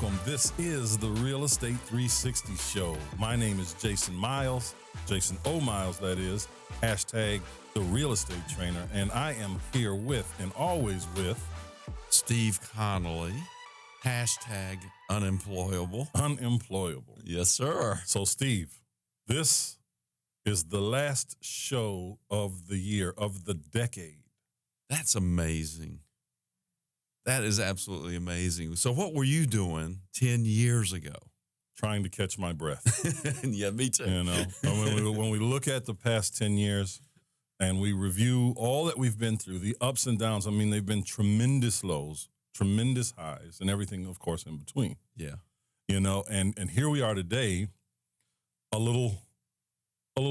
welcome. This is the Real Estate 360 Show. My name is Jason Miles, Jason O. Miles, that is, hashtag the real estate trainer. And I am here with, and always with, Steve Connolly, hashtag unemployable. Unemployable. Yes, sir. So, Steve, this is the last show of the year, of the decade. That's amazing. That is absolutely amazing. So what were you doing 10 years ago? Trying to catch my breath. Yeah, me too. You know, when we look at the past 10 years and we review all that we've been through, the ups and downs, I mean, they've been tremendous lows, tremendous highs, and everything, of course, in between. Yeah. You know, and here we are today, a little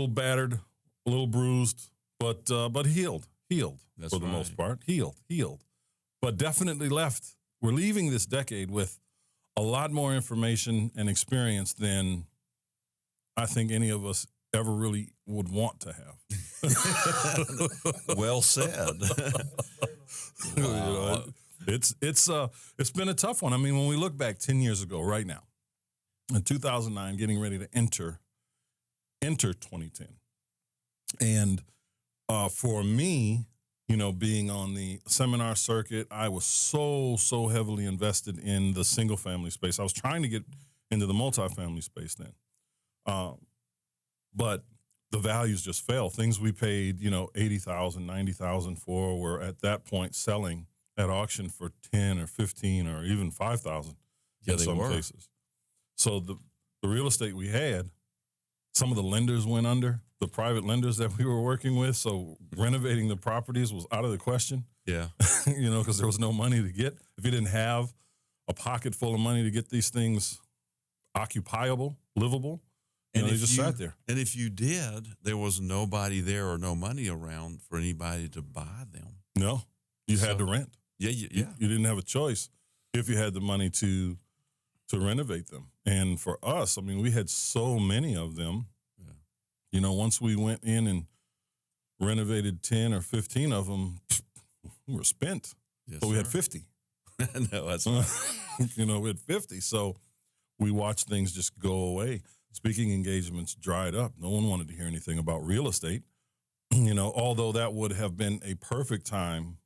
battered, a little bruised, but healed That's for the right. most part, healed. But definitely left. We're leaving this decade with a lot more information and experience than I think any of us ever really would want to have. Well said. You know, it's been a tough one. I mean, when we look back 10 years ago, right now, in 2009, getting ready to enter 2010, and for me, you know, being on the seminar circuit, I was so heavily invested in the single family space. I was trying to get into the multifamily space then. But the values just fell. Things we paid, you know, $80,000, $90,000 for were at that point selling at auction for 10 or 15 or even 5,000 in some cases. So the real estate we had, some of the lenders went under, the private lenders that we were working with. So renovating the properties was out of the question. Yeah. You know, because there was no money to get. If you didn't have a pocket full of money to get these things occupiable, livable, you know, they just sat there. And if you did, there was nobody there or no money around for anybody to buy them. No, you had to rent. Yeah. You didn't have a choice if you had the money to renovate them. And for us, I mean, we had so many of them. Yeah. You know, once we went in and renovated 10 or 15 of them, we were spent. Yes, So we had sir. 50. No, that's right. You know, we had 50. So we watched things just go away. Speaking engagements dried up. No one wanted to hear anything about real estate. You know, although that would have been a perfect time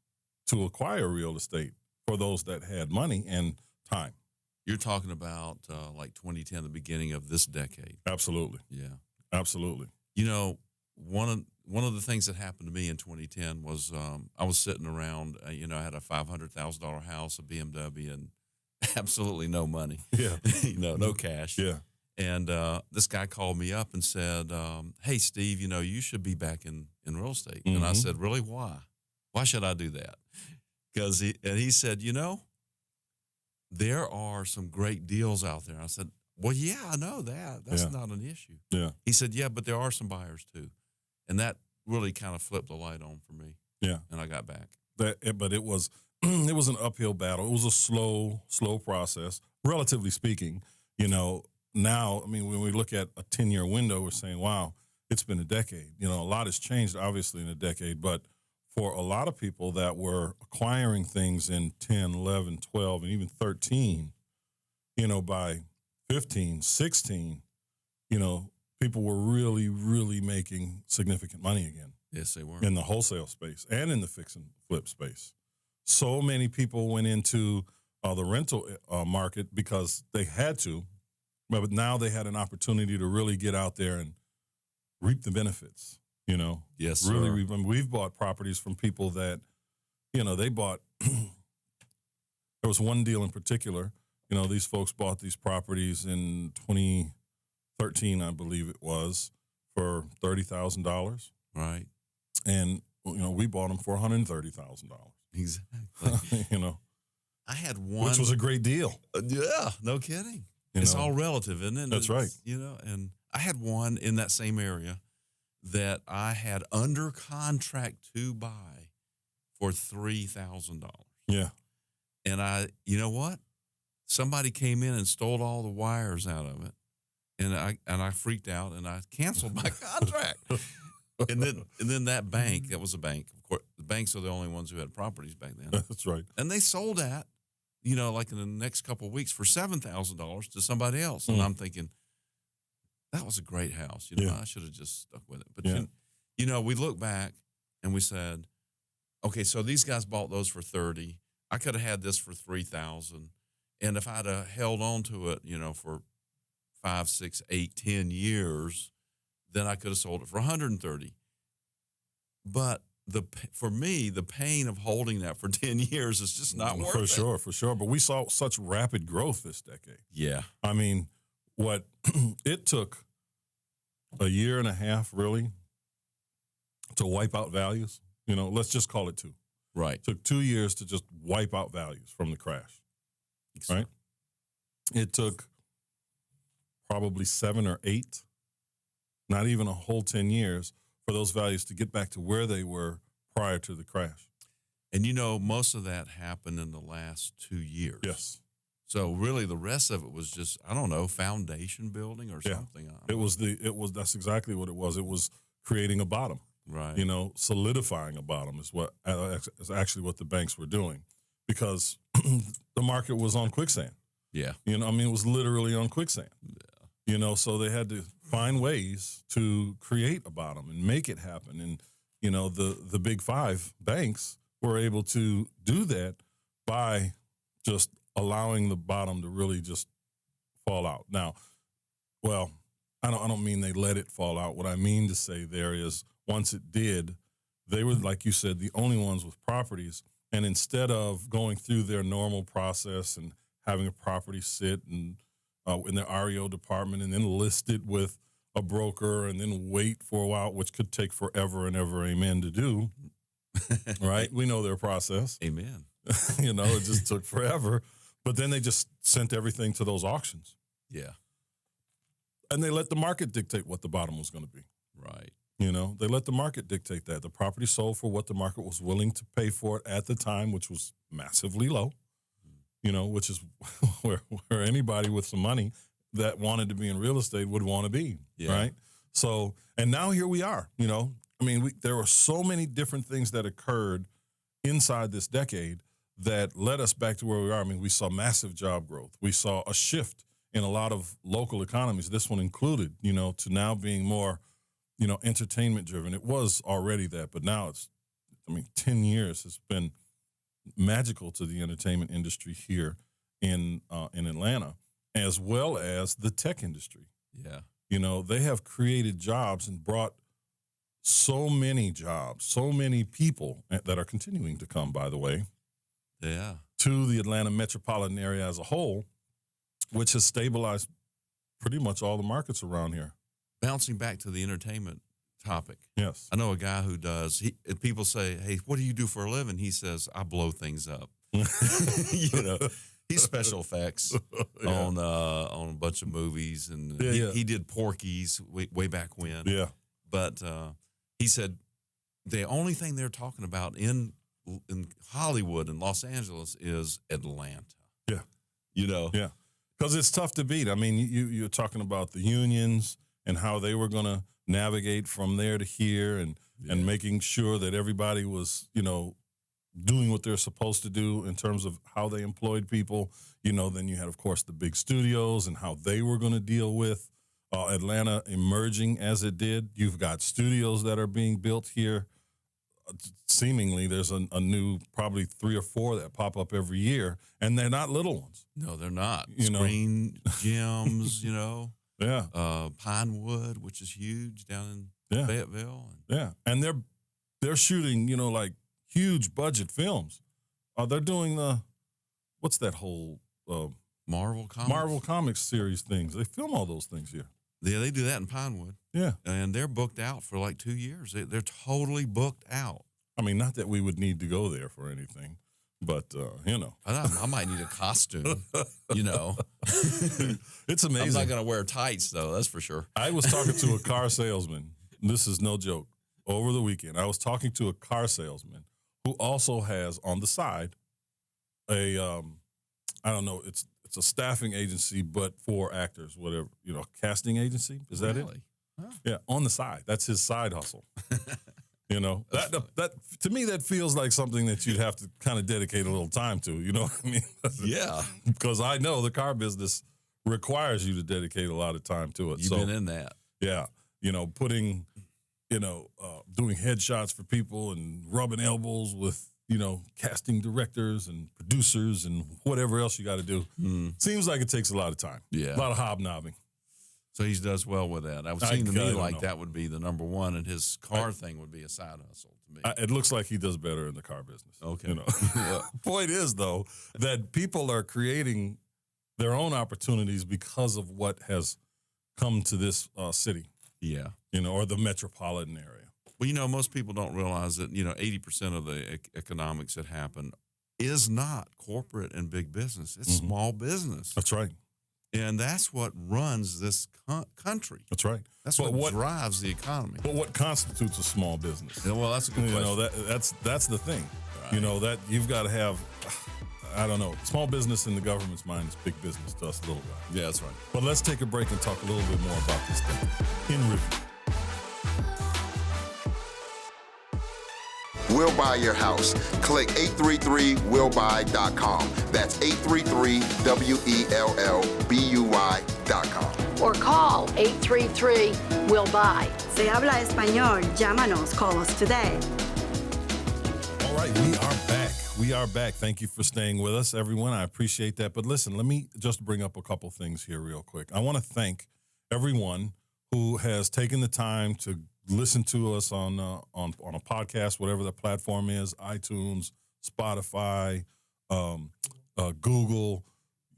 to acquire real estate for those that had money and time. You're talking about like 2010, the beginning of this decade. Absolutely. Yeah. Absolutely. You know, one of the things that happened to me in 2010 was I was sitting around, you know, I had a $500,000 house, a BMW, and absolutely no money. Yeah. You know, no cash. Yeah. And this guy called me up and said, hey, Steve, you know, you should be back in real estate. And I said, really, why? Why should I do that? Because he said, you know, there are some great deals out there. I said, well, yeah, I know that. That's not an issue. Yeah. He said, yeah, but there are some buyers too. And that really kind of flipped the light on for me. Yeah. And I got back. But it was it was an uphill battle. It was a slow process, relatively speaking. You know, now, I mean, when we look at a 10-year window, we're saying, wow, it's been a decade. You know, a lot has changed, obviously, in a decade. But for a lot of people that were acquiring things in 10, 11, 12, and even 13, you know, by 15, 16, you know, people were really making significant money again. Yes, they were. In the wholesale space and in the fix and flip space. So many people went into the rental market because they had to, but now they had an opportunity to really get out there and reap the benefits, you know. Yes, really sir. reap. I mean, we've bought properties from people that, you know, they bought, there was one deal in particular, you know, these folks bought these properties in 2013, I believe it was, for $30,000. Right. And, you know, we bought them for $130,000. Exactly. You know, I had one. which was a great deal. Yeah, no kidding. You It's know. all relative, isn't it? That's right. You know, and I had one in that same area that I had under contract to buy for $3,000. Yeah. And you know what? Somebody came in and stole all the wires out of it. And I freaked out and I canceled my contract. And then that bank, that was a bank. Of course, the banks are the only ones who had properties back then. That's right. And they sold that like in the next couple of weeks for $7,000 to somebody else. And I'm thinking, that was a great house. I should have just stuck with it. But, we look back and we said, okay, so these guys bought those for 30. I could have had this for 3,000. And if I'd have held on to it, for 5, 6, 8, 10 years, then I could have sold it for 130. But for me, the pain of holding that for 10 years is just not worth it. For sure. But we saw such rapid growth this decade. Yeah. I mean, what it took a year and a half, really, to wipe out values. Let's just call it 2. Right. It took 2 years to just wipe out values from the crash. Right. It took probably 7 or 8, not even a whole 10 years, for those values to get back to where they were prior to the crash. And most of that happened in the last 2 years. Yes. So really the rest of it was just, I don't know, foundation building or something. That's exactly what it was. It was creating a bottom. Right. Solidifying a bottom is actually what the banks were doing, because the market was on quicksand. Yeah. It was literally on quicksand. Yeah. So they had to find ways to create a bottom and make it happen. And, the big 5 banks were able to do that by just allowing the bottom to really just fall out. Now, well, I don't mean they let it fall out. What I mean to say there is, once it did, they were, like you said, the only ones with properties. And instead of going through their normal process and having a property sit and in their REO department and then list it with a broker and then wait for a while, which could take forever and ever, amen, to do, right? We know their process. Amen. It just took forever. But then they just sent everything to those auctions. Yeah. And they let the market dictate what the bottom was going to be. Right. They let the market dictate that. The property sold for what the market was willing to pay for it at the time, which was massively low, which is where anybody with some money that wanted to be in real estate would want to be, right? So, and now here we are, there were so many different things that occurred inside this decade that led us back to where we are. We saw massive job growth. We saw a shift in a lot of local economies, this one included, to now being more entertainment driven. It was already that, but now 10 years has been magical to the entertainment industry here in Atlanta, as well as the tech industry. Yeah. They have created jobs and brought so many jobs, so many people that are continuing to come, by the way, to the Atlanta metropolitan area as a whole, which has stabilized pretty much all the markets around here. Bouncing back to the entertainment topic. Yes. I know a guy who does, people say, hey, what do you do for a living? He says, I blow things up. He's special effects on a bunch of movies. And he did Porky's way back when. Yeah. But he said the only thing they're talking about in Hollywood and Los Angeles is Atlanta. Yeah. Yeah. Because it's tough to beat. You're talking about the unions and how they were going to navigate from there to here and making sure that everybody was, doing what they're supposed to do in terms of how they employed people. Then you had, of course, the big studios and how they were going to deal with Atlanta emerging as it did. You've got studios that are being built here. Seemingly, there's a new probably 3 or 4 that pop up every year, and they're not little ones. No, they're not. Screen Gems, Yeah. Pinewood, which is huge down in Fayetteville. Yeah, and they're shooting, like huge budget films. They're doing what's that whole Marvel Comics? Marvel Comics series things. They film all those things here. Yeah, they do that in Pinewood. Yeah. And they're booked out for like 2 years. They're totally booked out. Not that we would need to go there for anything, but, I might need a costume, It's amazing. I'm not going to wear tights, though, that's for sure. I was talking to a car salesman. This is no joke. Over the weekend, I was talking to a car salesman who also has on the side a, I don't know, it's a staffing agency, but for actors, whatever, casting agency. Is that it? Huh? Yeah, on the side. That's his side hustle. You know, that to me, that feels like something that you'd have to kind of dedicate a little time to. You know what I mean? Yeah. Because I know the car business requires you to dedicate a lot of time to it. You've been in that. Yeah. You know, doing headshots for people and rubbing elbows with, casting directors and producers and whatever else you got to do. Seems like it takes a lot of time. Yeah. A lot of hobnobbing. So he does well with that. It seemed to me like that would be the number one, and his car thing would be a side hustle to me. It looks like he does better in the car business. Okay. Point is, though, that people are creating their own opportunities because of what has come to this city. Yeah. Or the metropolitan area. Well, most people don't realize that, 80% of the economics that happen is not corporate and big business. It's small business. That's right. And that's what runs this country. That's right. That's what drives the economy. But what constitutes a small business? Yeah, well, that's a good question. That's the thing. Right. That you've got to have, I don't know, small business in the government's mind is big business to us little guys. Yeah, that's right. But let's take a break and talk a little bit more about this thing in review. We'll Buy Your House. Click 833willbuy.com. That's 833WELLBUY.com. Or call 833-WILL-BUY. Se habla español. Llámanos. Call us today. All right, we are back. We are back. Thank you for staying with us, everyone. I appreciate that. But listen, let me just bring up a couple things here real quick. I want to thank everyone who has taken the time to listen to us on a podcast, whatever the platform is, iTunes, Spotify, Google,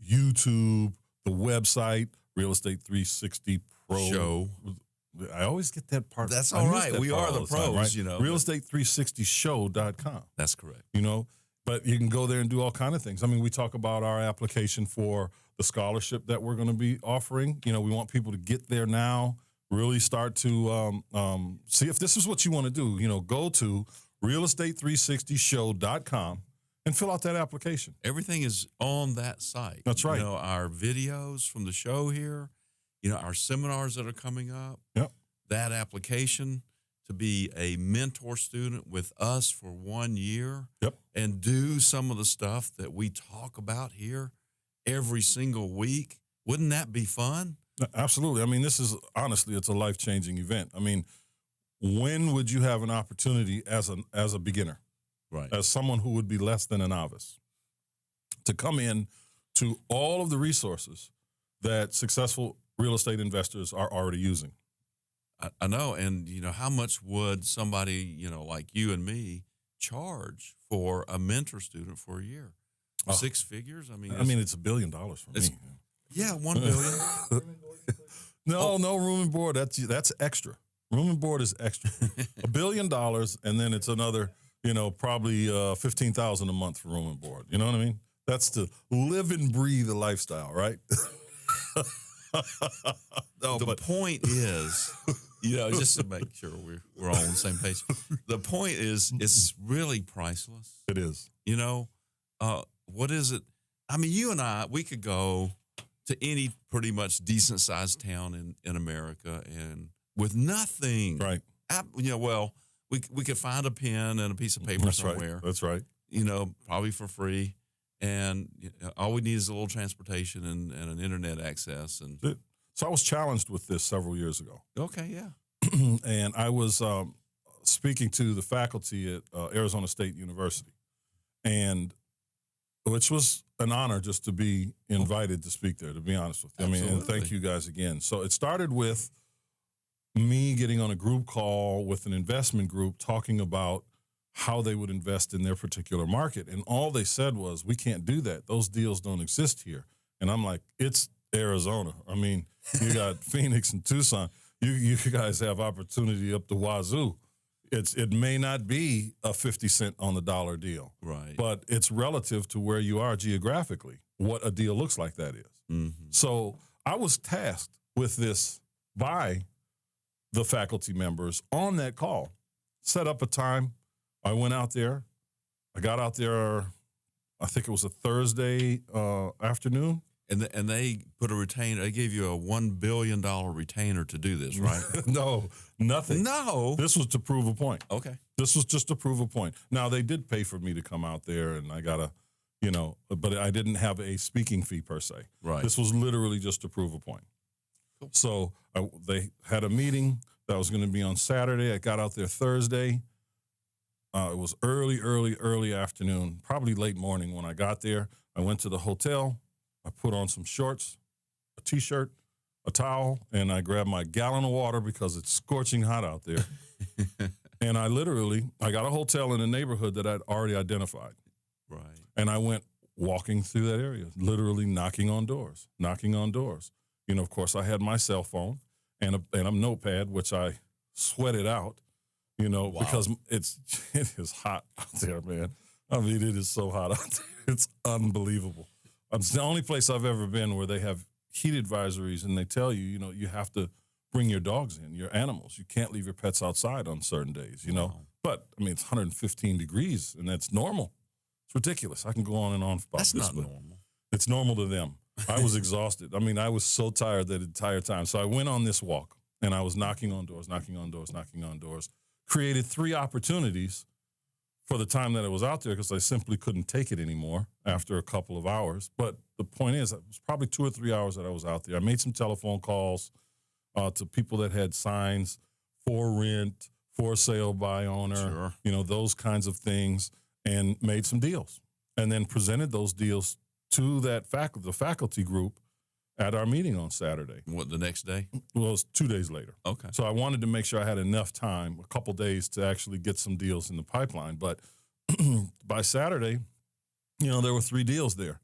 YouTube, the website, Real Estate 360 Pro Show. I always get that part. That's all right. We are the pros, right? Real-estate360show.com. That's correct. But you can go there and do all kinds of things. I mean, we talk about our application for the scholarship that we're going to be offering. We want people to get there now. Really start to see if this is what you want to do. Go to real-estate360show.com and fill out that application. Everything is on that site. That's right. Our videos from the show here, our seminars that are coming up. Yep. That application to be a mentor student with us for 1 year. Yep. And do some of the stuff that we talk about here every single week. Wouldn't that be fun? Absolutely. I mean, it's a life-changing event. I mean, when would you have an opportunity as a beginner, right, as someone who would be less than a novice, to come in to all of the resources that successful real estate investors are already using? I know. And, how much would somebody, like you and me charge for a mentor student for a year? 6 figures? I mean, it's $1 billion for me. Yeah, $1 billion. No room and board. That's extra. Room and board is extra. $1 billion, and then it's another, probably $15,000 a month for room and board. You know what I mean? That's to live and breathe a lifestyle, right? The point is, just to make sure we're all on the same page. The point is, it's really priceless. It is. What is it? I mean, you and I, we could go to any pretty much decent sized town in America and with nothing. Right. We could find a pen and a piece of paper somewhere. Right. That's right. Probably for free. And all we need is a little transportation and an internet access. And so I was challenged with this several years ago. Okay, yeah. And I was speaking to the faculty at Arizona State University, and which was an honor just to be invited to speak there, to be honest with you. Absolutely. I mean, and thank you guys again. So it started with me getting on a group call with an investment group talking about how they would invest in their particular market. And all they said was, we can't do that. Those deals don't exist here. And I'm like, it's Arizona. I mean, you got Phoenix and Tucson. You guys have opportunity up the wazoo. It may not be a 50 cent on the dollar deal, right? But it's relative to where you are geographically, what a deal looks like that is. Mm-hmm. So I was tasked with this by the faculty members on that call. Set up a time. I went out there. I got out there, I think it was a Thursday afternoon. And they put a retainer. They gave you a $1 billion retainer to do this, right? No, nothing. No. This was to prove a point. Okay. This was just to prove a point. Now, they did pay for me to come out there, and I got to, but I didn't have a speaking fee per se. Right. This was literally just to prove a point. Cool. So they had a meeting that was going to be on Saturday. I got out there Thursday. It was early afternoon, probably late morning when I got there. I went to the hotel. I put on some shorts, a T-shirt, a towel, and I grabbed my gallon of water because it's scorching hot out there. And I got a hotel in a neighborhood that I'd already identified. Right. And I went walking through that area, literally knocking on doors. Of course, I had my cell phone and a notepad, which I sweated out, because it is hot out there, man. I mean, it is so hot out there. It's unbelievable. It's the only place I've ever been where they have heat advisories and they tell you, you have to bring your dogs in, your animals. You can't leave your pets outside on certain days, Wow. But, I mean, it's 115 degrees and that's normal. It's ridiculous. I can go on and on about That's this. not normal. It's normal to them. I was exhausted. I mean, I was so tired that entire time. So I went on this walk and I was knocking on doors, created 3 opportunities for the time that I was out there because I simply couldn't take it anymore after a couple of hours. But the point is, it was probably 2 or 3 hours that I was out there. I made some telephone calls to people that had signs for rent, for sale by owner, Sure. Those kinds of things, and made some deals. And then presented those deals to the faculty group at our meeting on Saturday. What, the next day? Well, it was 2 days later. Okay. So I wanted to make sure I had enough time, a couple days, to actually get some deals in the pipeline. But by Saturday, there were 3 deals there.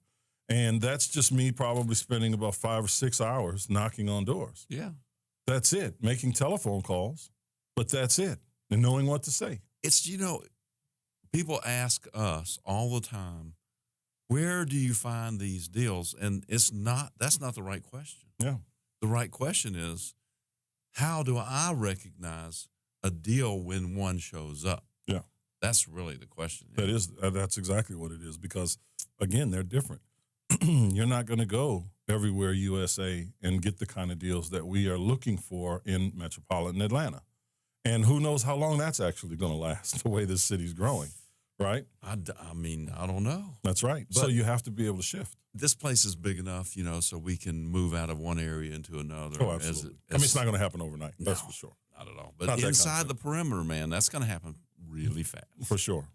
And that's just me probably spending about 5 or 6 hours knocking on doors. Yeah. That's it, making telephone calls, but that's it, and knowing what to say. It's, people ask us all the time, where do you find these deals? And that's not the right question. Yeah. The right question is, how do I recognize a deal when one shows up? Yeah. That's really the question. That's exactly what it is because, again, they're different. You're not going to go everywhere USA and get the kind of deals that we are looking for in metropolitan Atlanta. And who knows how long that's actually going to last, the way this city's growing, right? I mean, I don't know. That's right. So you have to be able to shift. This place is big enough, so we can move out of one area into another. Oh, absolutely. It's not going to happen overnight. That's for sure. Not at all. But inside the perimeter, man, that's going to happen really fast. For sure.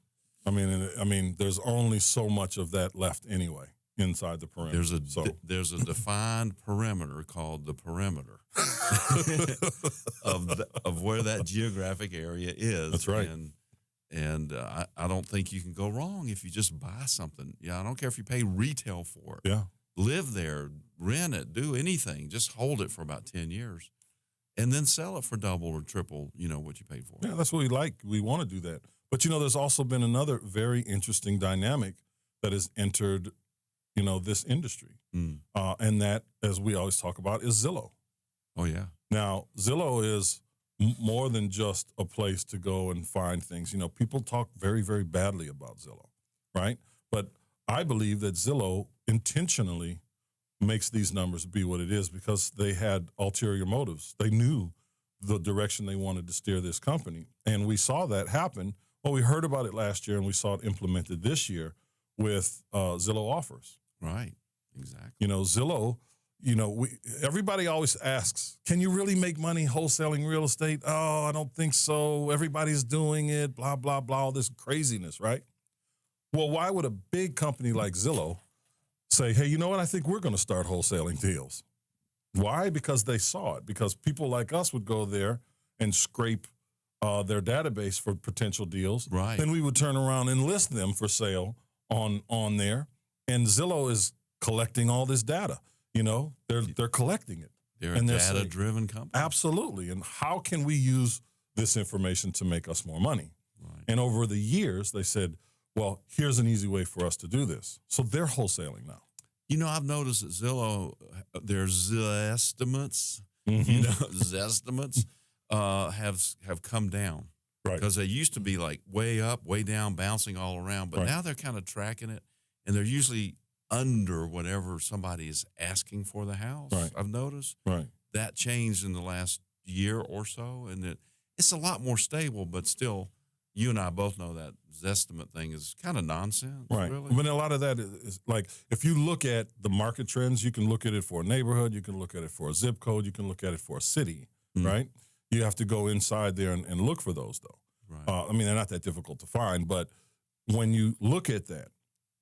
I mean, there's only so much of that left anyway inside the perimeter. There's a defined perimeter called the perimeter of where that geographic area is. That's right. And I don't think you can go wrong if you just buy something. Yeah, I don't care if you pay retail for it. Yeah. Live there, rent it, do anything. Just hold it for about 10 years and then sell it for double or triple, what you paid for it. Yeah, that's what we like. We want to do that. But, there's also been another very interesting dynamic that has entered, this industry. And that, as we always talk about, is Zillow. Oh, yeah. Now, Zillow is more than just a place to go and find things. People talk very, very badly about Zillow, right? But I believe that Zillow intentionally makes these numbers be what it is because they had ulterior motives. They knew the direction they wanted to steer this company. And we saw that happen. Well, we heard about it last year and we saw it implemented this year with Zillow Offers. Right. Exactly. Zillow, everybody always asks, can you really make money wholesaling real estate? Oh, I don't think so. Everybody's doing it, blah, blah, blah, all this craziness, right? Well, why would a big company like Zillow say, hey, you know what? I think we're going to start wholesaling deals. Why? Because they saw it. Because people like us would go there and scrape their database for potential deals. Right. Then we would turn around and list them for sale on there. And Zillow is collecting all this data. They're collecting it. They're a data-driven company. Absolutely. And how can we use this information to make us more money? Right. And over the years, they said, well, here's an easy way for us to do this. So they're wholesaling now. I've noticed that Zillow, their Zestimates, Zestimates have come down. Right. Because they used to be like way up, way down, bouncing all around. But now they're kind of tracking it, and they're usually under whatever somebody is asking for the house. Right. I've noticed Right. that changed in the last year or so, and it's a lot more stable, but still, you and I both know that Zestimate thing is kind of nonsense. Right. Really. But a lot of that is like, if you look at the market trends, you can look at it for a neighborhood, you can look at it for a zip code, you can look at it for a city, right? You have to go inside there and look for those, though. Right. I mean, they're not that difficult to find, but when you look at that,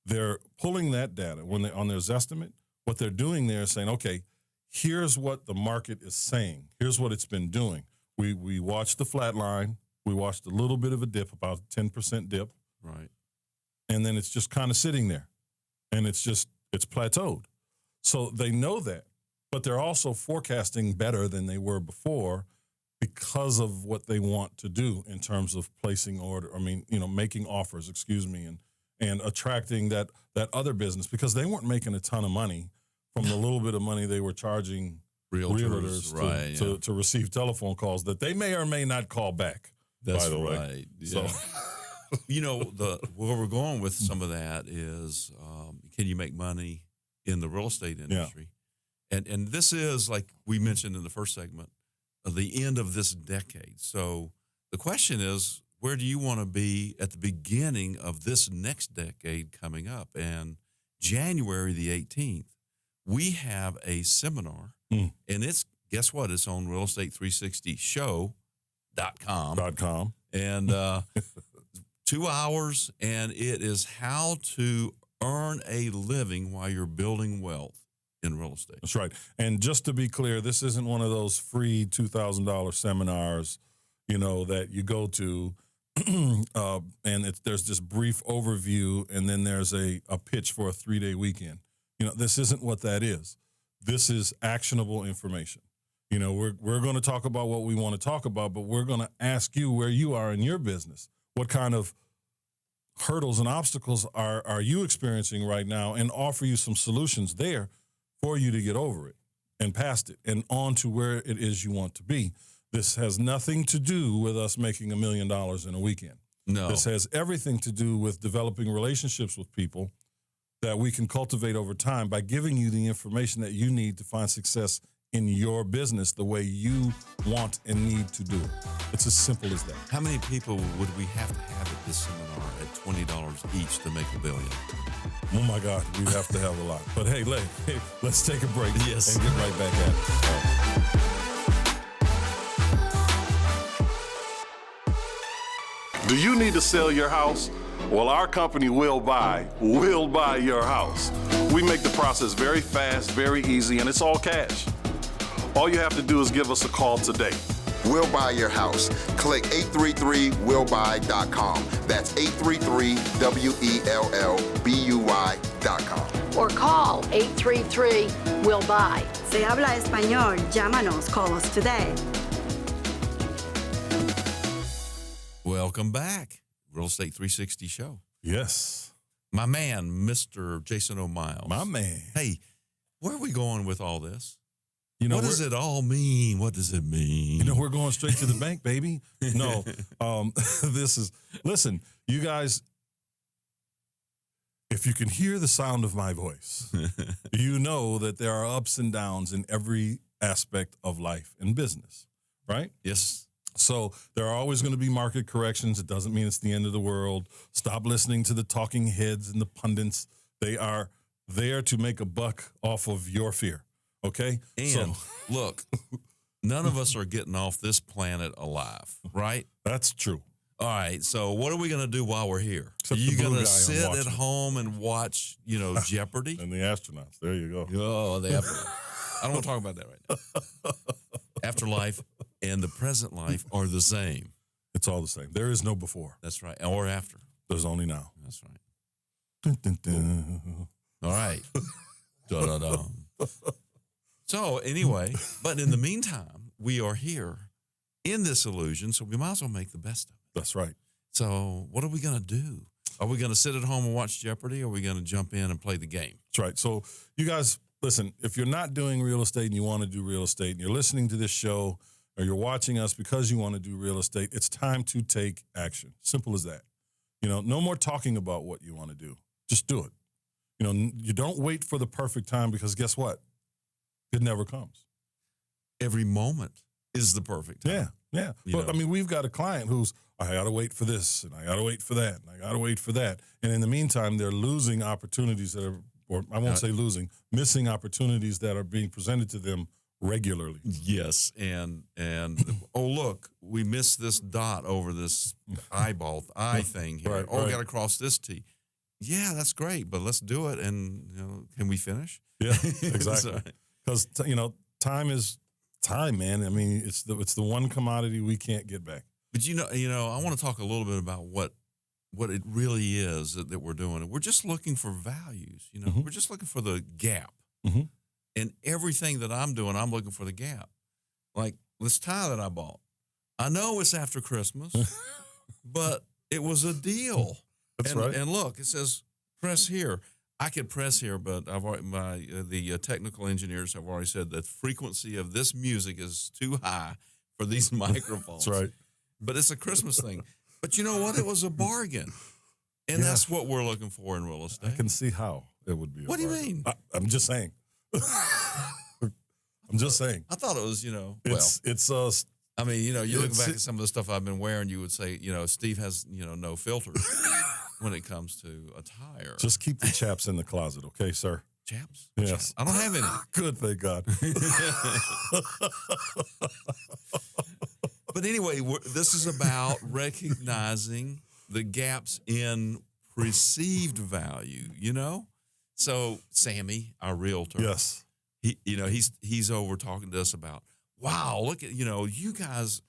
they're pulling that data when they on their Zestimate. What they're doing there is saying, okay, here's what the market is saying. Here's what it's been doing. We watched the flat line. We watched a little bit of a dip, about 10% dip, Right. and then it's just kind of sitting there, and it's plateaued. So they know that, but they're also forecasting better than they were before because of what they want to do in terms of placing making offers, and attracting that other business, because they weren't making a ton of money from the little bit of money they were charging realtors right, to receive telephone calls that they may or may not call back. That's by the way. right. So- Yeah. Where we're going with some of that is, can you make money in the real estate industry? And this is, like we mentioned in the first segment, the end of this decade. So the question is, where do you want to be at the beginning of this next decade coming up? And January the 18th, we have a seminar, and it's, guess what? It's on realestate360show.com. And 2 hours, and it is how to earn a living while you're building wealth in real estate. That's right. And just to be clear, this isn't one of those free $2,000 seminars, that you go to, and there's this brief overview, and then there's a pitch for a 3-day weekend. This isn't what that is. This is actionable information. We're going to talk about what we want to talk about, but we're going to ask you where you are in your business. What kind of hurdles and obstacles are you experiencing right now, and offer you some solutions there for you to get over it and past it and on to where it is you want to be. This has nothing to do with us making $1 million in a weekend. No. This has everything to do with developing relationships with people that we can cultivate over time by giving you the information that you need to find success in your business the way you want and need to do it. It's as simple as that. How many people would we have to have at this seminar at $20 each to make $1 billion? Oh my God, we'd have to have a lot. But hey, let's take a break Yes. and get right back at it. Do you need to sell your house? Well, our company will buy your house. We make the process very fast, very easy, and it's all cash. All you have to do is give us a call today. We'll buy your house. Click 833willbuy.com. That's 833WELLBUY.com. Or call 833-WILL-BUY. Se habla español, llámanos, call us today. Welcome back. Real Estate 360 Show. Yes. My man, Mr. Jason O'Miles. My man. Hey, where are we going with all this? What does it all mean? What does it mean? We're going straight to the bank, baby. No, listen, you guys, if you can hear the sound of my voice, you know that there are ups and downs in every aspect of life and business, right? Yes. So there are always going to be market corrections. It doesn't mean it's the end of the world. Stop listening to the talking heads and the pundits. They are there to make a buck off of your fear. Okay? And look, none of us are getting off this planet alive, right? That's true. All right. So what are we going to do while we're here? Except are you the blue going to guy I'm sit at watching. home and watch, Jeopardy? And the astronauts. There you go. Oh, the afterlife. I don't want to talk about that right now. Afterlife and the present life are the same. It's all the same. There is no before. That's right. Or after. There's only now. That's right. Dun, dun, dun. All right. Dun-dun-dun. So anyway, but in the meantime, we are here in this illusion, so we might as well make the best of it. That's right. So what are we going to do? Are we going to sit at home and watch Jeopardy, or are we going to jump in and play the game? That's right. So you guys, listen, if you're not doing real estate and you want to do real estate and you're listening to this show or you're watching us because you want to do real estate, it's time to take action. Simple as that. No more talking about what you want to do. Just do it. You don't wait for the perfect time, because guess what? It never comes. Every moment is the perfect time. Yeah. You But know. I mean, we've got a client who's, I got to wait for this, and I got to wait for that, and I got to wait for that. And in the meantime, they're losing opportunities that are, or I won't say losing, missing opportunities that are being presented to them regularly. Yes, and oh look, we missed this dot over this eye thing here. Right, We right. got to cross this T. Yeah, that's great, but let's do it. And can we finish? Yeah, exactly. So- Because time is time, man. I mean, it's the one commodity we can't get back. But I want to talk a little bit about what it really is that we're doing. We're just looking for values. Mhm. We're just looking for the gap. Mhm. And everything that I'm doing, I'm looking for the gap. Like this tie that I bought. I know it's after Christmas, but it was a deal. That's right. And look, it says press here. I could press here, but I've already, the technical engineers have already said that frequency of this music is too high for these microphones. That's right. But it's a Christmas thing. But you know what? It was a bargain. And Yeah. that's what we're looking for in real I estate. can see how it would be. What do you mean? I'm just saying. I'm just saying. I thought it was, It's I mean, you look it's- back at some of the stuff I've been wearing, you would say, Steve has, no filter when it comes to attire. just keep the chaps in the closet, okay, sir? chaps. Yes. Chaps. I don't have any. Good, thank God. But anyway, this is about recognizing the gaps in perceived value, So Sammy, our realtor, Yes. he's over talking to us about, wow, look at, you guys,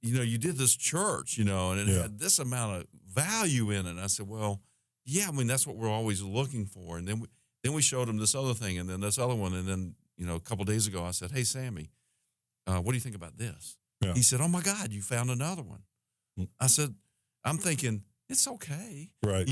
you did this church, and it Yeah. had this amount of value in it. And I said, well, yeah, I mean, that's what we're always looking for. And then we showed him this other thing and then this other one. And then, a couple of days ago, I said, hey, Sammy, what do you think about this? Yeah. He said, oh my God, you found another one. Mm. I said, I'm thinking, it's okay. Right.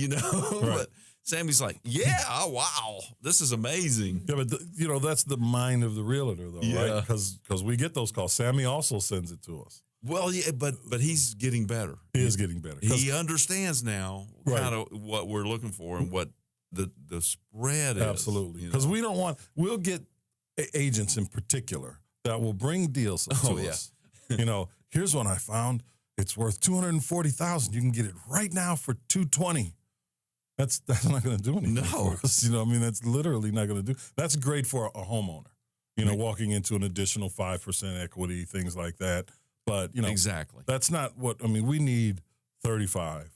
But Sammy's like, yeah, wow, this is amazing. Yeah, but that's the mind of the realtor, though, Yeah. right? Because we get those calls. Sammy also sends it to us. Well, yeah, but he's getting better. He is getting better. 'Cause- He understands now Right. kind of what we're looking for and what the spread is. Absolutely. Because we'll get agents in particular that will bring deals to Oh, yeah. us. Here's one I found. It's worth $240,000. You can get it right now for $220,000. That's not going to do anything No. for us. That's literally not going to do. That's great for a homeowner. Walking into an additional 5% equity, things like that. But Exactly. that's not what we need. 35,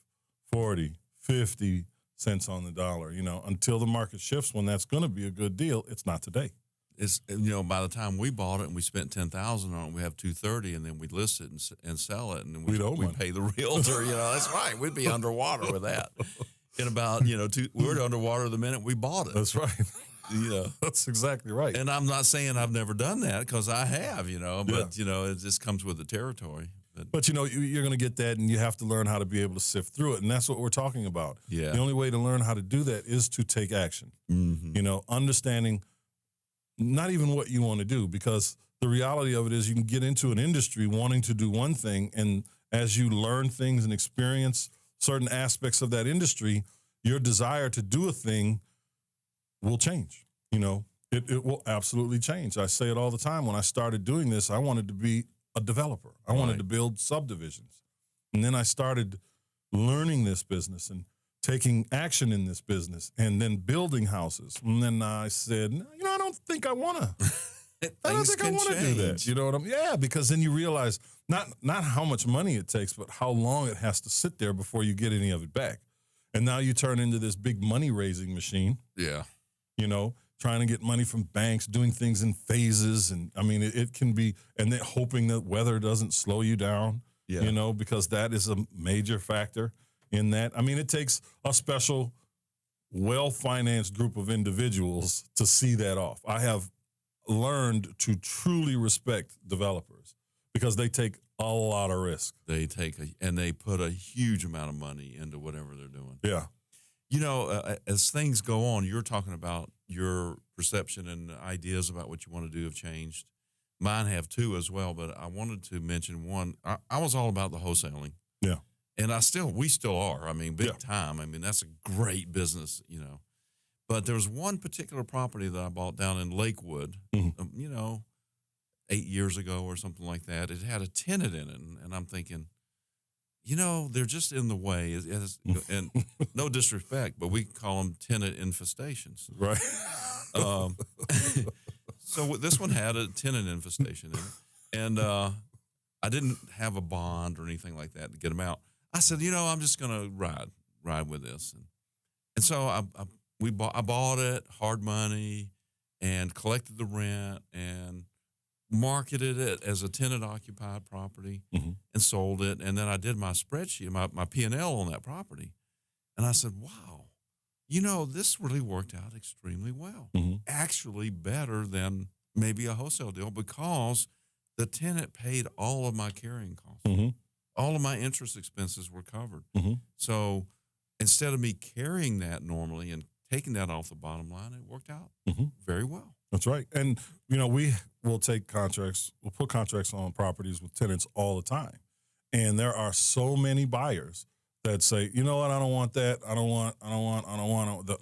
40, 50 cents on the dollar. Until the market shifts, when that's going to be a good deal. It's not today. It's by the time we bought it and we spent $10,000 on it, we have $230,000, and then we list it and sell it, and then We'd owe we money. pay the realtor. That's right. We'd be underwater with that. In about we were underwater the minute we bought it. That's right. That's exactly right. And I'm not saying I've never done that because I have, but it just comes with the territory. But you're going to get that, and you have to learn how to be able to sift through it, and that's what we're talking about. Yeah. The only way to learn how to do that is to take action. Mm-hmm. Understanding not even what you want to do, because the reality of it is you can get into an industry wanting to do one thing, and as you learn things and experience certain aspects of that industry, your desire to do a thing will change. It will absolutely change. I say it all the time. When I started doing this, I wanted to be a developer. I wanted Right. to build subdivisions. And then I started learning this business and taking action in this business and then building houses. And then I said, I don't think I want to. I don't think I want to do that. You know what I mean? Yeah, because then you realize not how much money it takes, but how long it has to sit there before you get any of it back. And now you turn into this big money-raising machine, Yeah. trying to get money from banks, doing things in phases. And, it can be, and then hoping that weather doesn't slow you down, Yeah. because that is a major factor in that. It takes a special, well-financed group of individuals to see that off. I have learned to truly respect developers because they take a lot of risk. They they put a huge amount of money into whatever they're doing. Yeah. As things go on, you're talking about your perception and ideas about what you want to do have changed. Mine have too as well, but I wanted to mention one. I was all about the wholesaling. Yeah. And we still are. Big Yeah. time. That's a great business, But there was one particular property that I bought down in Lakewood, 8 years ago or something like that. It had a tenant in it, and I'm thinking, they're just in the way. And no disrespect, but we call them tenant infestations. Right. So this one had a tenant infestation in it, and I didn't have a bond or anything like that to get them out. I said, I'm just going to ride with this, and so I bought it hard money, and collected the rent and marketed it as a tenant occupied property, and sold it, and then I did my spreadsheet, my P&L on that property, and I said, wow. This really worked out extremely well. Actually better than maybe a wholesale deal, because the tenant paid all of my carrying costs. All of my interest expenses were covered. So instead of me carrying that normally and taking that off the bottom line, it worked out very well. That's right. And, we will take contracts, we'll put contracts on properties with tenants all the time. And there are so many buyers that say, you know what, I don't want that. I don't want.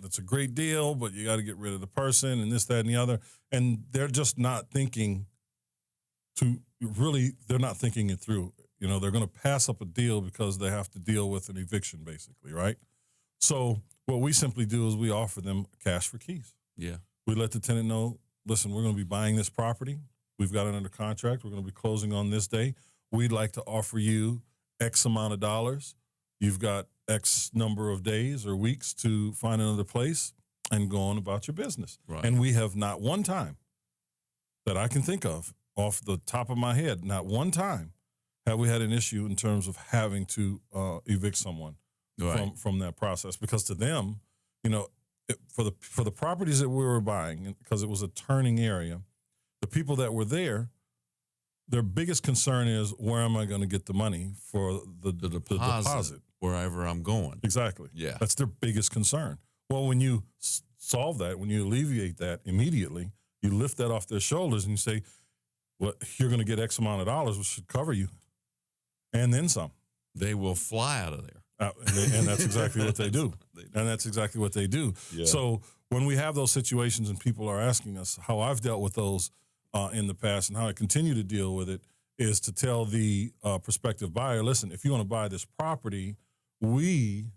That's a great deal, but you got to get rid of the person and this, that, and the other. And they're just not thinking they're not thinking it through. They're going to pass up a deal because they have to deal with an eviction, basically, right? So what we simply do is we offer them cash for keys. Yeah. We let the tenant know, listen, we're going to be buying this property. We've got it under contract. We're going to be closing on this day. We'd like to offer you X amount of dollars. You've got X number of days or weeks to find another place and go on about your business. Right. And we have not one time that I can think of off the top of my head, not one time have we had an issue in terms of having to evict someone from that process. Because to them, for the properties that we were buying, because it was a turning area, the people that were there, their biggest concern is, where am I going to get the money for the deposit? Wherever I'm going. Exactly. Yeah. That's their biggest concern. Well, when you solve that, when you alleviate that immediately, you lift that off their shoulders and you say, well, you're going to get X amount of dollars, which should cover you. And then some. They will fly out of there. And that's exactly what they do. And that's exactly what they do. Yeah. So when we have those situations and people are asking us how I've dealt with those in the past and how I continue to deal with it, is to tell the prospective buyer, listen, if you want to buy this property, we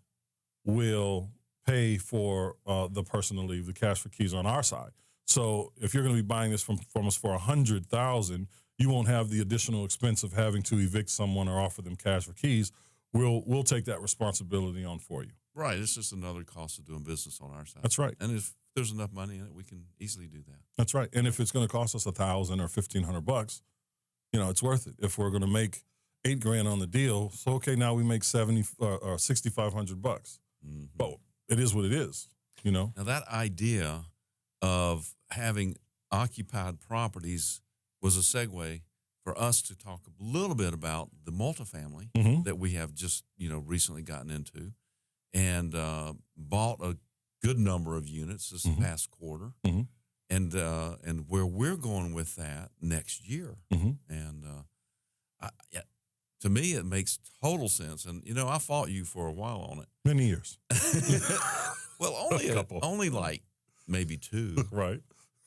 will pay for the person to leave, the cash for keys on our side. So if you're going to be buying this from us for $100,000, you won't have the additional expense of having to evict someone or offer them cash for keys. We'll take that responsibility on for you. Right. It's just another cost of doing business on our side. That's right. And if there's enough money in it, we can easily do that. That's right. And if it's going to cost us $1,000 or $1,500, it's worth it. If we're going to make $8,000 on the deal, so okay, now we make $6,500. But it is what it is. Now that idea of having occupied properties was a segue for us to talk a little bit about the multifamily that we have just recently gotten into, and bought a good number of units this past quarter, and where we're going with that next year, and to me it makes total sense. And I fought you for a while on it. Many years. Well, only like maybe 2, right?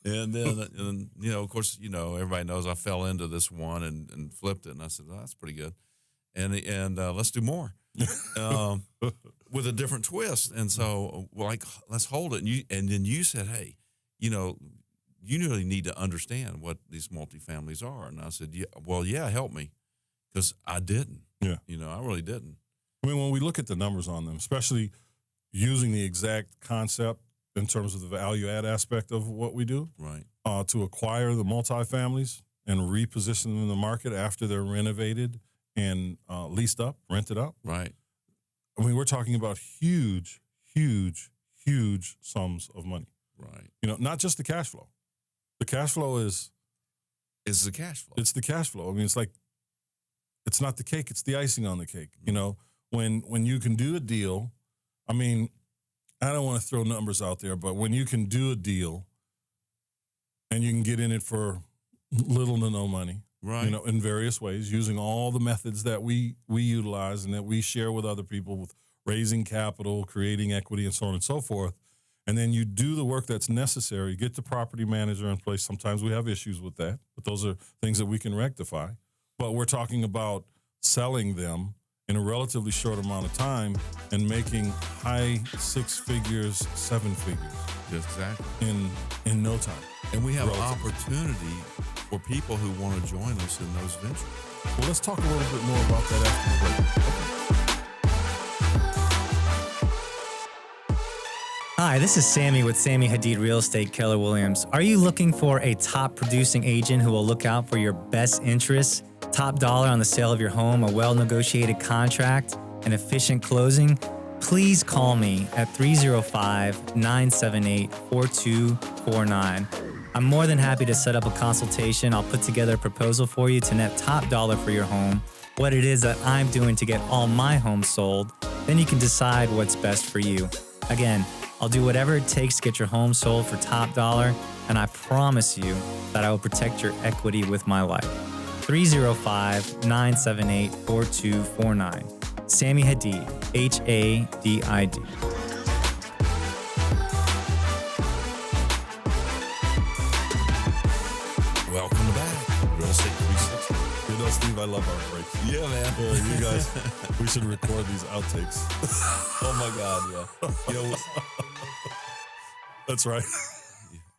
And then, of course, everybody knows I fell into this one and flipped it. And I said, oh, that's pretty good. And let's do more with a different twist. And so, let's hold it. And then you said, hey, you really need to understand what these multifamilies are. And I said, yeah, help me. Because I didn't. Yeah. I really didn't. I mean, when we look at the numbers on them, especially using the exact concept in terms of the value add aspect of what we do, right? To acquire the multifamilies and reposition them in the market after they're renovated and leased up, rented out. Right. I mean, we're talking about huge, huge, huge sums of money. Right. Not just the cash flow. The cash flow is the cash flow. It's the cash flow. I mean, it's not the cake, it's the icing on the cake. When you can do a deal, I mean, I don't want to throw numbers out there, but when you can do a deal and you can get in it for little to no money, right? In various ways, using all the methods that we utilize and that we share with other people, with raising capital, creating equity, and so on and so forth. and then you do the work that's necessary, get the property manager in place. Sometimes we have issues with that, but those are things that we can rectify. But we're talking about selling them in a relatively short amount of time and making high 6 figures, 7 figures Exactly. in no time. And we have Relatively. opportunity for people who want to join us in those ventures. Well, let's talk a little bit more about that after the break. Hi, this is Sammy with Sammy Hadid Real Estate Keller Williams. Are you looking for a top producing agent who will look out for your best interests? Top dollar on the sale of your home, a well-negotiated contract, an efficient closing? Please call me at 305-978-4249. I'm more than happy to set up a consultation. I'll put together a proposal for you to net top dollar for your home, what it is that I'm doing to get all my homes sold. Then you can decide what's best for you. Again, I'll do whatever it takes to get your home sold for top dollar, and I promise you that I will protect your equity with my life. 305-978-4249. Sammy Hadid, Hadid. Welcome back. Real Estate 360. You know, Steve, I love our breaks. Yeah, man. You guys, we should record these outtakes. Oh, my God, yeah. You know, That's right.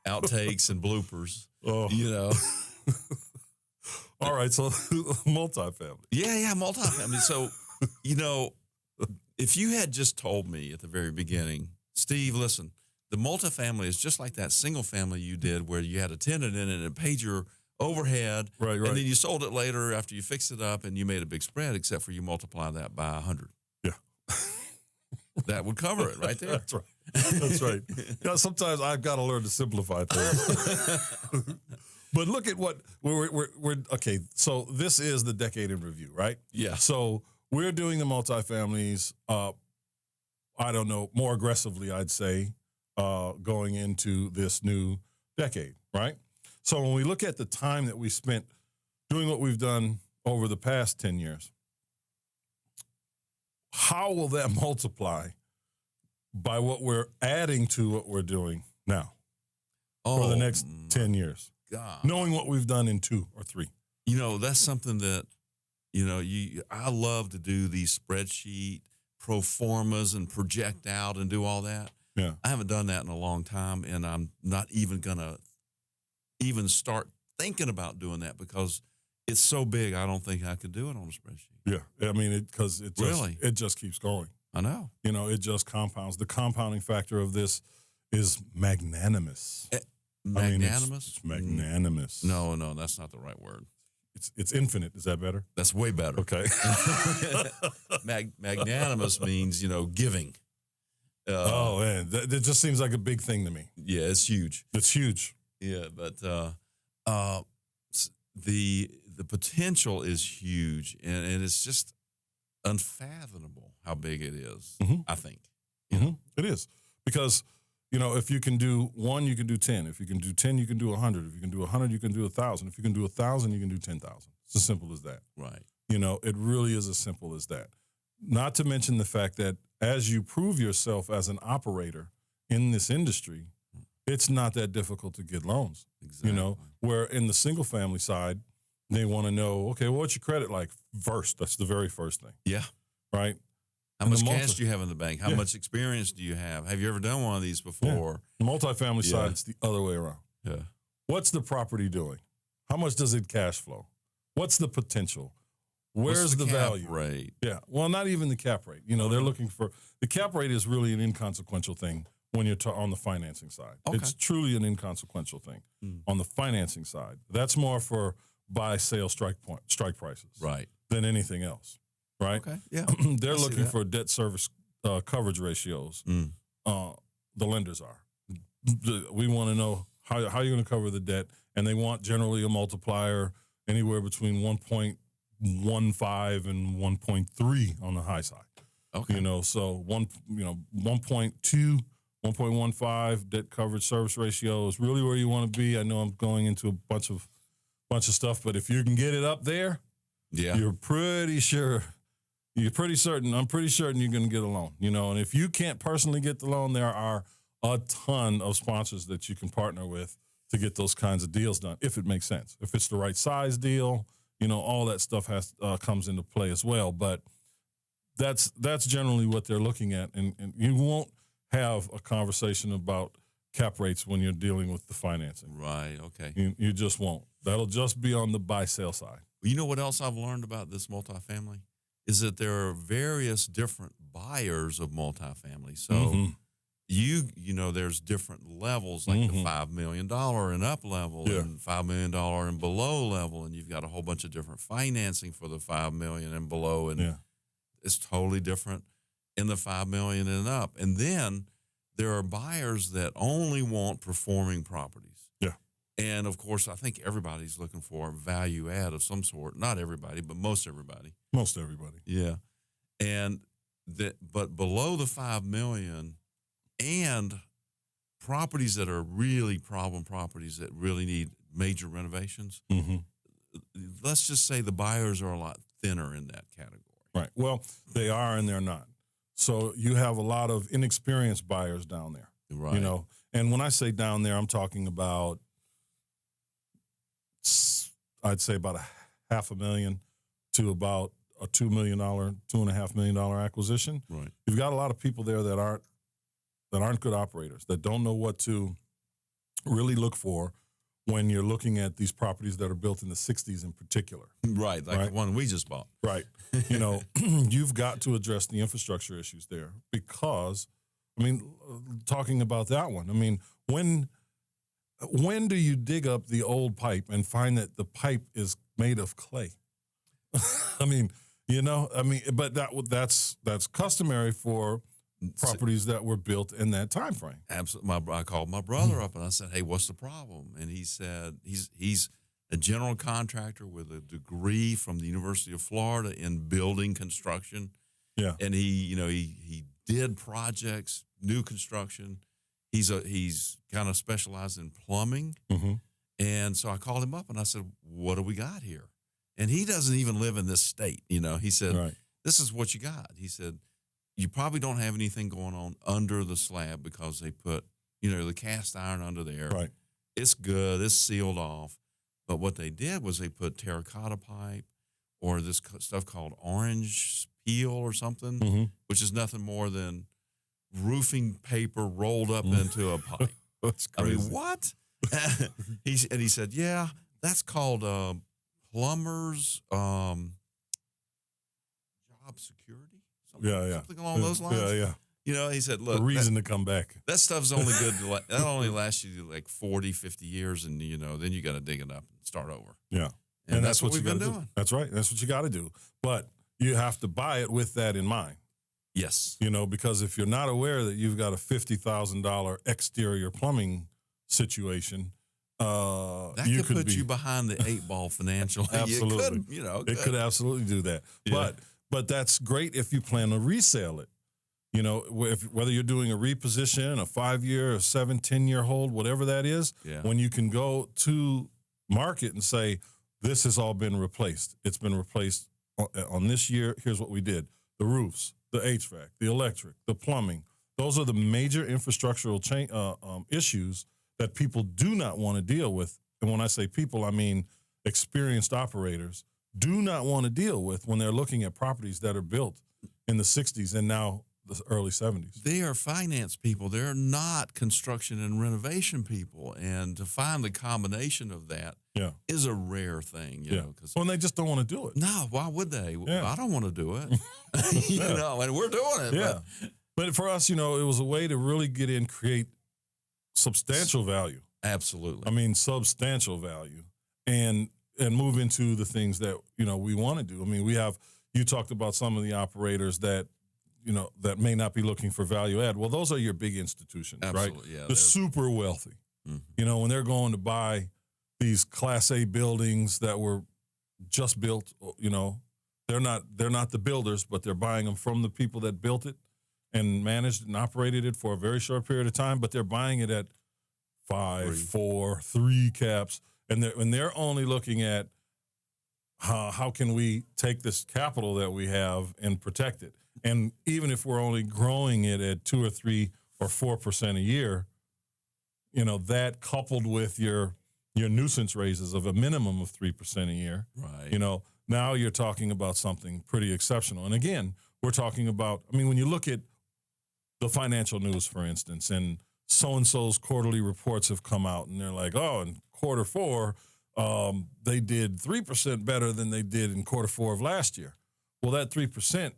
outtakes and bloopers, Oh. you know. All right, so multifamily. Yeah, multifamily. So, you know, if you had just told me at the very beginning, Steve, listen, the multifamily is just like that single family you did where you had a tenant in it and it paid your overhead. Right. And then you sold it later after you fixed it up and you made a big spread, except for you multiply that by 100. Yeah. That would cover it right there. That's right. That's right. Yeah, sometimes I've got to learn to simplify things. But look at what we're okay. So this is the decade in review, right? Yeah. So we're doing the multifamilies. I don't know, more aggressively, I'd say, going into this new decade, right? So when we look at the time that we spent doing what we've done over the past 10 years, how will that multiply by what we're adding to what we're doing now for the next 10 years? God. Knowing what we've done in 2 or 3. You know, that's something that, you know, I love to do these spreadsheet pro formas and project out and do all that. Yeah. I haven't done that in a long time, and I'm not even going to even start thinking about doing that because it's so big, I don't think I could do it on a spreadsheet. Yeah. I mean, because it just keeps going. I know. You know, it just compounds. The compounding factor of this is magnanimous. Magnanimous? It's magnanimous. No, that's not the right word. It's infinite. Is that better? That's way better. Okay. Magnanimous means, you know, giving. Oh, man. That just seems like a big thing to me. Yeah, it's huge. It's huge. Yeah, but the potential is huge, and it's just unfathomable how big it is, I think. Mm-hmm. It is. Because, you know, if you can do 1, you can do 10. If you can do 10, you can do 100. If you can do 100, you can do 1,000. If you can do 1,000, you can do 10,000. It's as simple as that. Right. You know, it really is as simple as that. Not to mention the fact that as you prove yourself as an operator in this industry, it's not that difficult to get loans. Exactly. You know, where in the single family side, they want to know, okay, well, what's your credit like first? That's the very first thing. Yeah. Right? How And much the cash do you have in the bank? How much experience do you have? Have you ever done one of these before? The multifamily Yeah. side, it's the other way around. Yeah. What's the property doing? How much does it cash flow? What's the potential? Where's What's the cap value? rate? Yeah. Well, not even the cap rate. You know, they're looking for the cap rate is really an inconsequential thing when you're on the financing side. Okay. It's truly an inconsequential thing on the financing side. That's more for buy, sale, strike prices, Right. than anything else. Right. Okay. Yeah. They're I see looking that. for debt service coverage ratios. The lenders are. We want to know how you're going to cover the debt, and they want generally a multiplier anywhere between 1.15 and 1.3 on the high side. Okay. You know, so 1.2, 1.15 debt coverage service ratio is really where you want to be. I know I'm going into a bunch of stuff, but if you can get it up there, Yeah. you're pretty certain I'm pretty certain you're going to get a loan, you know, and if you can't personally get the loan, there are a ton of sponsors that you can partner with to get those kinds of deals done, if it makes sense. If it's the right size deal, all that stuff comes into play as well. But that's generally what they're looking at, and you won't have a conversation about cap rates when you're dealing with the financing. Right. Okay. You just won't. That'll just be on the buy-sale side. You know what else I've learned about this multifamily is that there are various different buyers of multifamily. So there's different levels, like the $5 million and up level, and $5 million and below level, and you've got a whole bunch of different financing for the $5 million and below, and it's totally different in the $5 million and up. And then there are buyers that only want performing properties. Yeah. And of course, I think everybody's looking for value add of some sort. Not everybody, but most everybody. Most everybody. Yeah. But below the $5 million and properties that are really problem properties that really need major renovations, let's just say the buyers are a lot thinner in that category. Right. Well, they are and they're not. So you have a lot of inexperienced buyers down there. Right. And when I say down there, I'm talking about, I'd say about $500,000 to about a $2 million, $2.5 million acquisition. Right. You've got a lot of people there that aren't good operators, that don't know what to really look for when you're looking at these properties that are built in the 60s in particular. Right, like the one we just bought. Right. You've got to address the infrastructure issues there because, talking about that one, when do you dig up the old pipe and find that the pipe is made of clay? But that's customary for properties that were built in that time frame. Absolutely. I called my brother up and I said, "Hey, what's the problem?" And he said he's a general contractor with a degree from the University of Florida in building construction. Yeah. And he did projects, new construction. He's kind of specialized in plumbing. And so I called him up and I said, "What do we got here?" And he doesn't even live in this state. He said, right. "This is what you got." He said, "You probably don't have anything going on under the slab because they put, the cast iron under there. Right. It's good. It's sealed off. But what they did was they put terracotta pipe or this stuff called orange peel or something, which is nothing more than roofing paper rolled up into a pipe." That's crazy. What? He said, "Yeah, that's called plumber's job security." Something along those lines. Yeah. He said, "Look, the reason to come back. That stuff's only good that only lasts you like 40, 50 years, and then you got to dig it up and start over." Yeah. And that's what you we've been gotta doing. Do. That's right. That's what you got to do. But you have to buy it with that in mind. Yes. Because if you're not aware that you've got a $50,000 exterior plumbing situation, that you could put you behind the 8-ball financially. Absolutely. It could absolutely do that. Yeah. But that's great if you plan to resell it. Whether you're doing a reposition, a 5-year, a 7, 10-year hold, whatever that is, when you can go to market and say, this has all been replaced. It's been replaced on this year. Here's what we did. The roofs, the HVAC, the electric, the plumbing. Those are the major infrastructural issues that people do not want to deal with. And when I say people, I mean experienced operators do not want to deal with when they're looking at properties that are built in the 60s and now the early 70s. They are finance people. They're not construction and renovation people. And to find the combination of that is a rare thing, and they just don't want to do it. No, why would they? Yeah. I don't want to do it. And we're doing it. Yeah. But for us, it was a way to really get in, create substantial value. Absolutely. Substantial value. And move into the things that, we want to do. You talked about some of the operators that, that may not be looking for value add. Well, those are your big institutions, Absolutely, right? Yeah, the super wealthy. When they're going to buy these Class A buildings that were just built, they're not the builders, but they're buying them from the people that built it and managed and operated it for a very short period of time, but they're buying it at 5, 4, 3 caps. And they're only looking at how can we take this capital that we have and protect it. And even if we're only growing it at 2 or 3 or 4% a year, you know, that coupled with your nuisance raises of a minimum of 3% a year, Right. you know, now you're talking about something pretty exceptional. And again, we're talking about, I mean, when you look at the financial news, for instance, and so-and-so's quarterly reports have come out and they're like, oh, in quarter four, they did 3% better than they did in quarter four of last year. Well, that 3%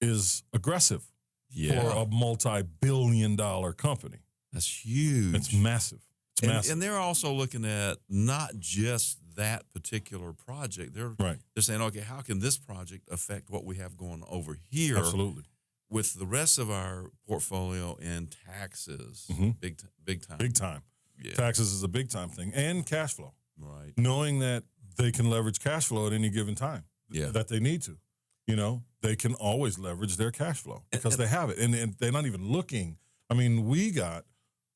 is aggressive for a multi-billion-dollar company. That's huge. It's massive. It's massive. And they're also looking at not just that particular project. They're saying, okay, how can this project affect what we have going over here? Absolutely. With the rest of our portfolio and taxes, big time. Big time. Yeah. Taxes is a big time thing, and cash flow. Right. Knowing that they can leverage cash flow at any given time that they need to. You know, they can always leverage their cash flow because they have it. And they're not even looking. I mean, we got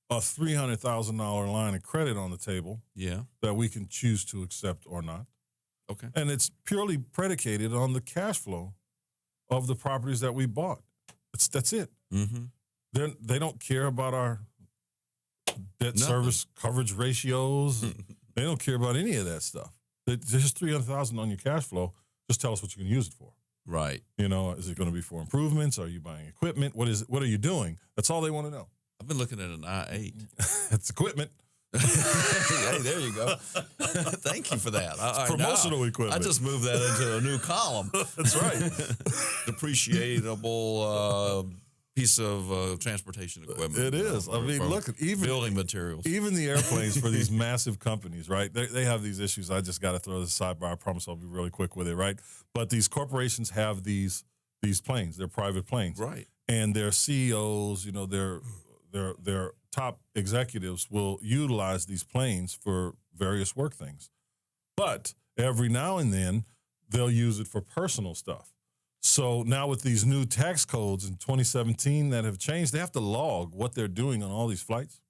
a $300,000 line of credit on the table that we can choose to accept or not. Okay. And it's purely predicated on the cash flow of the properties that we bought. That's it. Mm-hmm. They don't care about our debt service coverage ratios. They don't care about any of that stuff. There's just $300,000 on your cash flow. Just tell us what you're going to use it for. Right. You know, is it going to be for improvements? Are you buying equipment? What are you doing? That's all they want to know. I've been looking at an I-8. It's equipment. Hey, there you go. Thank you for that. Promotional equipment. I just moved that into a new column. That's right. Depreciable piece of transportation equipment. It is. I mean, look, even building materials. Even the airplanes for these massive companies, right? They have these issues. I just got to throw this sidebar. I promise I'll be really quick with it, right? But these corporations have these planes. They're private planes. Right. And their CEOs, you know, their top executives will utilize these planes for various work things. But every now and then, they'll use it for personal stuff. So now with these new tax codes in 2017 that have changed, they have to log what they're doing on all these flights.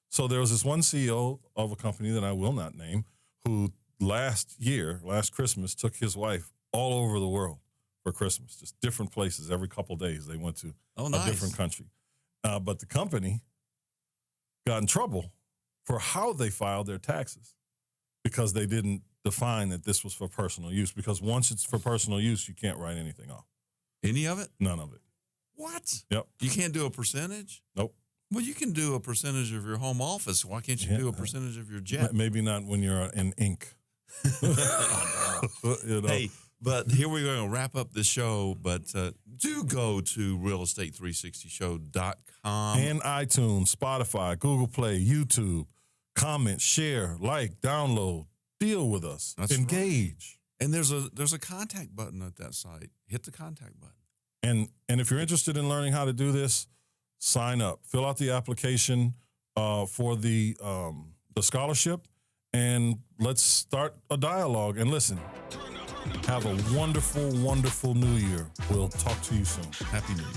So there was this one CEO of a company that I will not name who last Christmas, took his wife all over the world for Christmas, just different places. Every couple of days they went to a different country. But the company got in trouble for how they filed their taxes because they didn't define that this was for personal use, because once it's for personal use, you can't write anything off. Any of it? None of it. What? Yep. You can't do a percentage? Nope. Well, you can do a percentage of your home office. Why can't you do a percentage of your jet? Maybe not when you're in ink. You know? Hey, but here we're going to wrap up the show, but do go to realestate360show.com. And iTunes, Spotify, Google Play, YouTube. Comment, share, like, download. Deal with us. That's engage. Right. And there's a contact button at that site. Hit the contact button. And if you're interested in learning how to do this, sign up. Fill out the application for the scholarship, and let's start a dialogue. And listen, have a wonderful, wonderful New Year. We'll talk to you soon. Happy New Year.